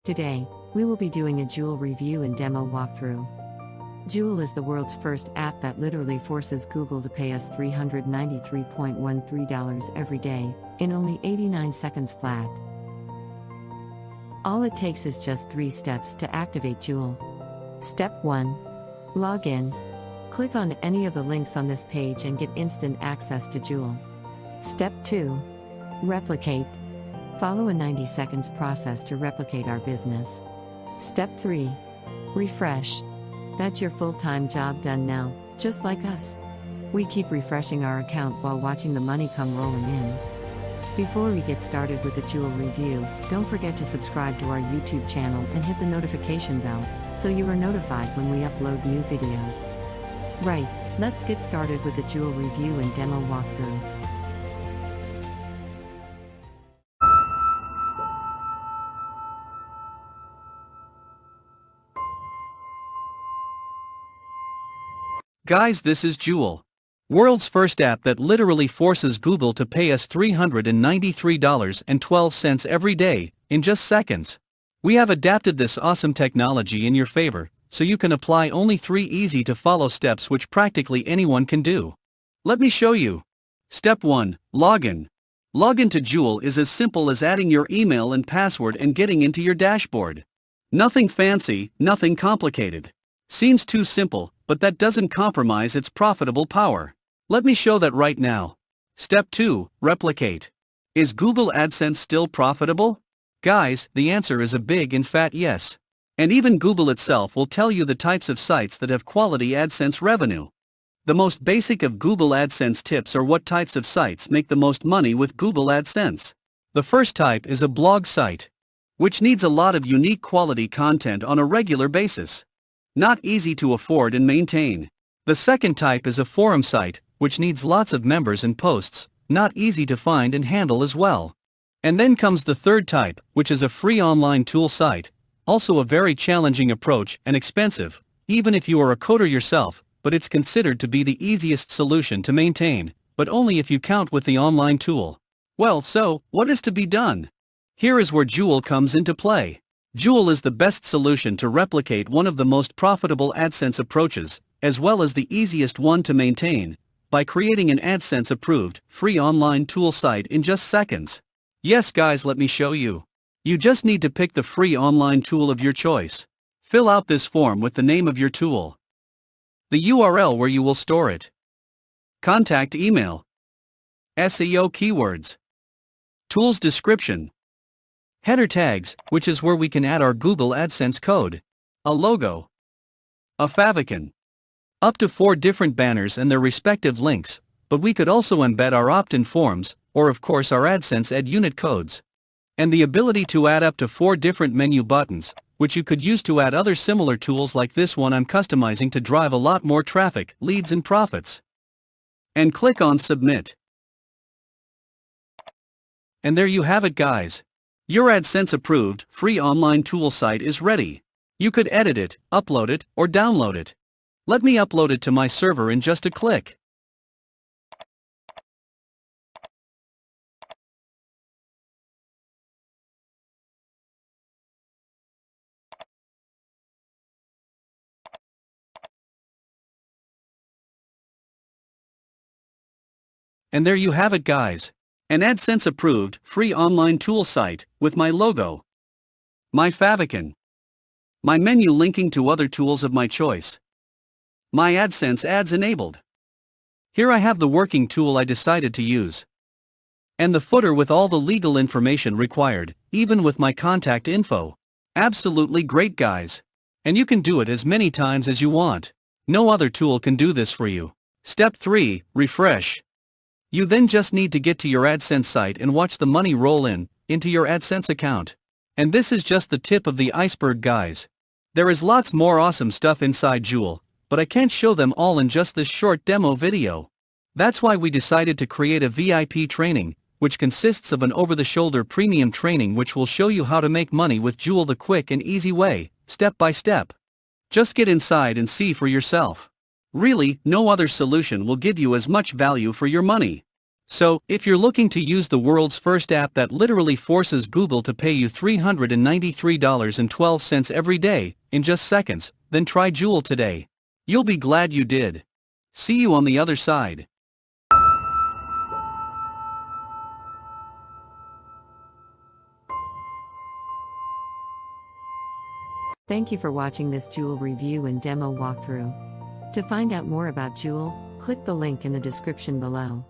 Today, we will be doing a Joule review and demo walkthrough. Joule is the world's first app that literally forces Google to pay us $393.13 every day, in only 89 seconds flat. All it takes is just 3 steps to activate Joule. Step 1. Log in. Click on any of the links on this page and get instant access to Joule. Step 2. Replicate. Follow a 90 seconds process to replicate our business. Step 3. Refresh. That's your full-time job done now, just like us. We keep refreshing our account while watching the money come rolling in. Before we get started with the Joule review, don't forget to subscribe to our YouTube channel and hit the notification bell, so you are notified when we upload new videos. Right, let's get started with the Joule review and demo walkthrough. Guys, this is Joule. World's first app that literally forces Google to pay us $393.12 every day, in just seconds. We have adapted this awesome technology in your favor, so you can apply only 3 easy-to-follow steps which practically anyone can do. Let me show you. Step 1. Login. Login to Joule is as simple as adding your email and password and getting into your dashboard. Nothing fancy, nothing complicated. Seems too simple, but that doesn't compromise its profitable power. Let me show that right now. Step 2. Replicate. Is Google AdSense still profitable? Guys, the answer is a big and fat yes. And even Google itself will tell you the types of sites that have quality AdSense revenue. The most basic of Google AdSense tips are what types of sites make the most money with Google AdSense. The first type is a blog site, which needs a lot of unique quality content on a regular basis. Not easy to afford and maintain. The second type is a forum site, which needs lots of members and posts, not easy to find and handle as well. And then comes the third type, which is a free online tool site, also a very challenging approach and expensive, even if you are a coder yourself, but it's considered to be the easiest solution to maintain, but only if you count with the online tool. Well, so, what is to be done? Here is where Joule comes into play. Joule is the best solution to replicate one of the most profitable AdSense approaches, as well as the easiest one to maintain, by creating an AdSense-approved, free online tool site in just seconds. Yes guys, let me show you. You just need to pick the free online tool of your choice. Fill out this form with the name of your tool, the URL where you will store it, contact email, SEO keywords, tools description, header tags, which is where we can add our Google AdSense code, a logo, a favicon, up to 4 different banners and their respective links, but we could also embed our opt-in forms, or of course our AdSense Ed unit codes. And the ability to add up to 4 different menu buttons, which you could use to add other similar tools like this one I'm customizing to drive a lot more traffic, leads and profits. And click on Submit. And there you have it guys. Your AdSense approved, free online tool site is ready. You could edit it, upload it, or download it. Let me upload it to my server in just a click. And there you have it guys. An AdSense approved, free online tool site, with my logo, my favicon, my menu linking to other tools of my choice, my AdSense ads enabled. Here I have the working tool I decided to use, and the footer with all the legal information required, even with my contact info. Absolutely great guys. And you can do it as many times as you want. No other tool can do this for you. Step 3. Refresh. You then just need to get to your AdSense site and watch the money roll into your AdSense account. And this is just the tip of the iceberg guys. There is lots more awesome stuff inside Joule, but I can't show them all in just this short demo video. That's why we decided to create a VIP training, which consists of an over-the-shoulder premium training which will show you how to make money with Joule the quick and easy way, step by step. Just get inside and see for yourself. Really, no other solution will give you as much value for your money. So, if you're looking to use the world's first app that literally forces Google to pay you $393.12 every day, in just seconds, then try Joule today. You'll be glad you did. See you on the other side. Thank you for watching this Joule review and demo walkthrough. To find out more about Joule, click the link in the description below.